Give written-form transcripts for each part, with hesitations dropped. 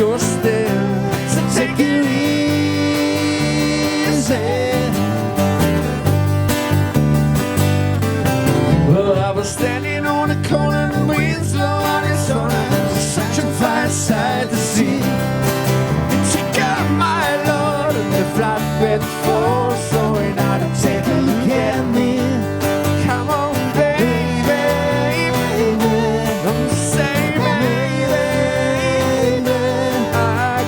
doorstep. So take it easy. Well, I was standing on a corner and the winds blowing its on. Such a fine sight to see. Check out my Lord and the flatbed falls slowing out and take a look at me. Come on, baby, baby. Don't say baby, baby. I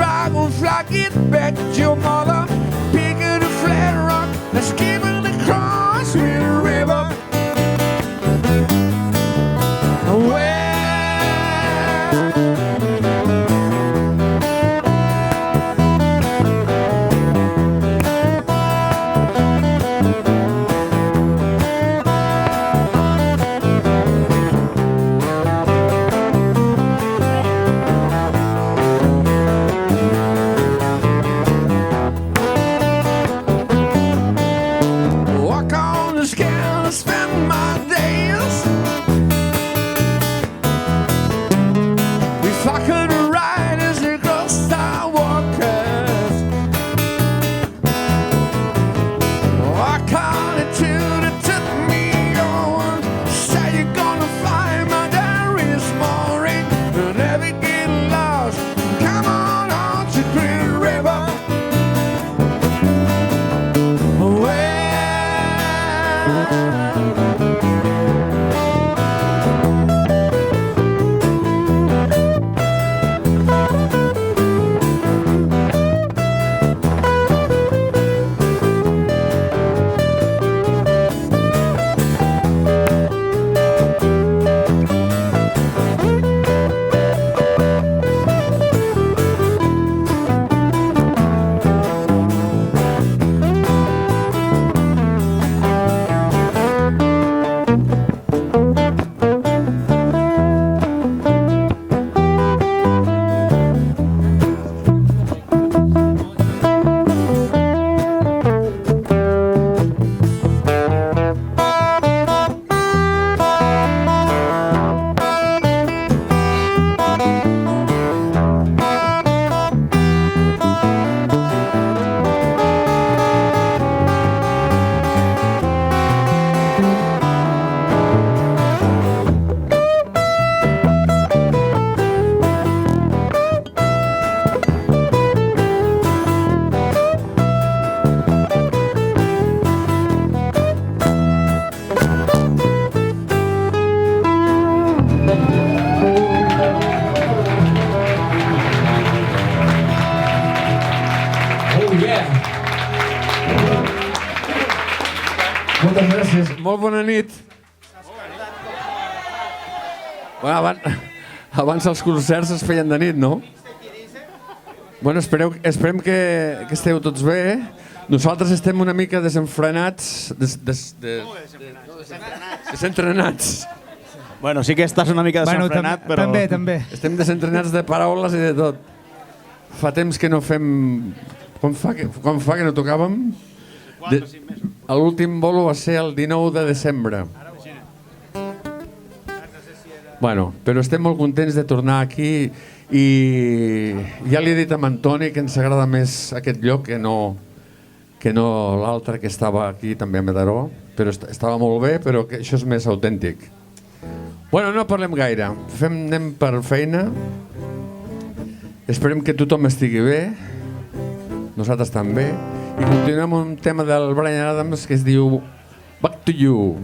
dragonfly, get back at your mother. Pick up the flat rock, let's give it across the river. Walk on the scale, spend my days. If I could ride as a girl star walkers, I call it to the took me on. Say you're gonna find my diary's morning, and never get lost. Come on to Green River. Moltes gràcies. Molt bona nit. Bueno, abans els concerts es feien de nit, no? Bueno, esperem que esteu tots bé. Nosaltres estem una mica desenfrenats. Desentrenats. Bueno, sí que estàs una mica desenfrenat, però... També. Estem desentrenats de paraules i de tot. Fa temps que no fem... Quan fa que no tocàvem? L'últim bolo va ser el 19 de desembre. Bueno, però estem molt contents de tornar aquí i ja li he dit a Antoni que ens agrada més aquest lloc que no l'altre que estava aquí també a Mataró, però estava molt bé, però que això és més autèntic. Bueno, no parlem gaire, anem per feina. Esperem que tothom estigui bé, nosaltres també, i continuem amb un tema del Bryan Adams que es diu Back to You.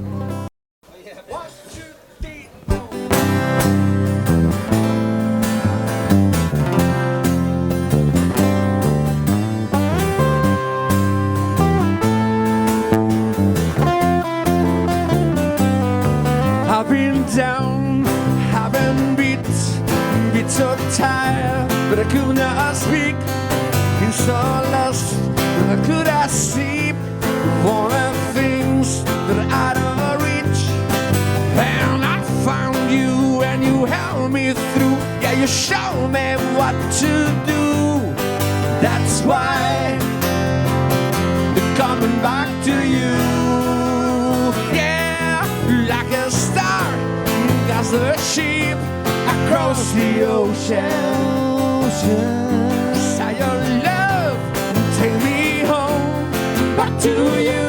I've been down, I've been beat so tired, but I could not speak. Been so lost, how could I see all the things that I don't reach? And I found you and you held me through. Yeah, you showed me what to do. That's why they're coming back to you. Yeah, like a star, as a ship across the ocean. Saw your love, take me home, back to you.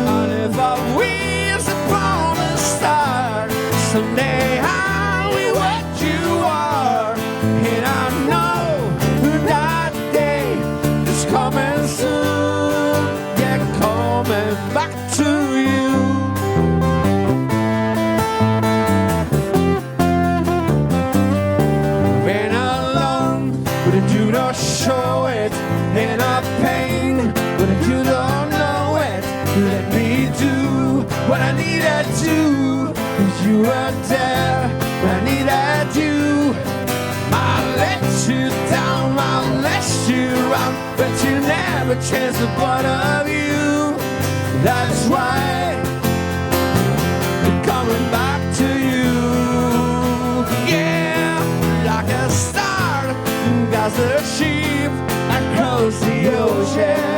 And if I wish upon a star, someday I'll be what you are. And I know that day is coming soon. Yeah, coming back to you. When you down, I'll let you run, but you never change the part of you. That's why I'm coming back to you. Yeah, like a star, guides the sheep across the ocean.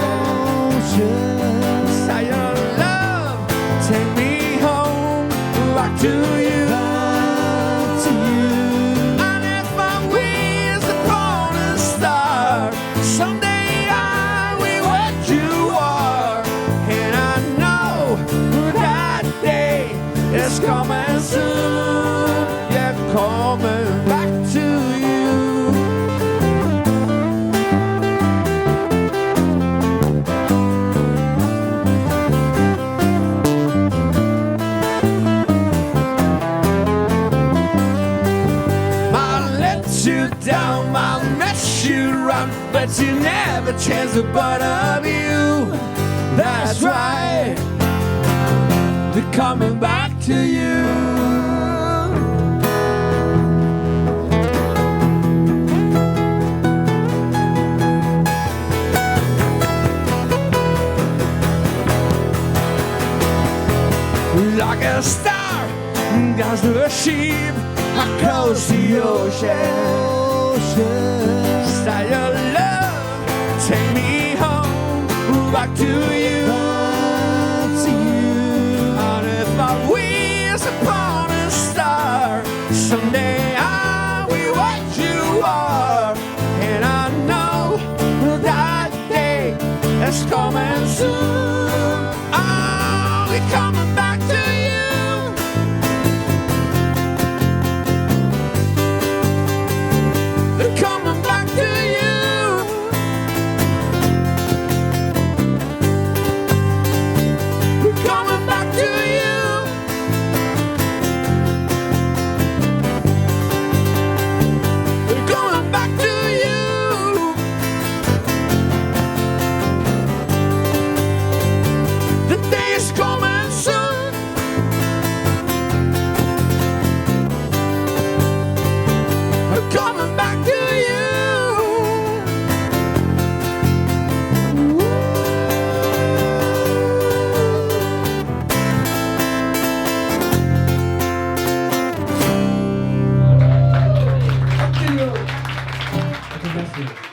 Say your love, take me home, back to you. And if my wings upon a star, someday I will what you are. And I know that day is coming soon. Yeah, coming back to you. You down, I'll let you run, but you never change the part of you. That's right, they're coming back to you. Like a star, guides the sheep across the ocean. Say your love, take me home, back to you. And if my wings upon a star, someday I will what you are. And I know that day is coming soon. I'll be coming back to you. Coming back to you. Coming back to you. Coming back to you. The day is coming soon. Coming back to Gracias.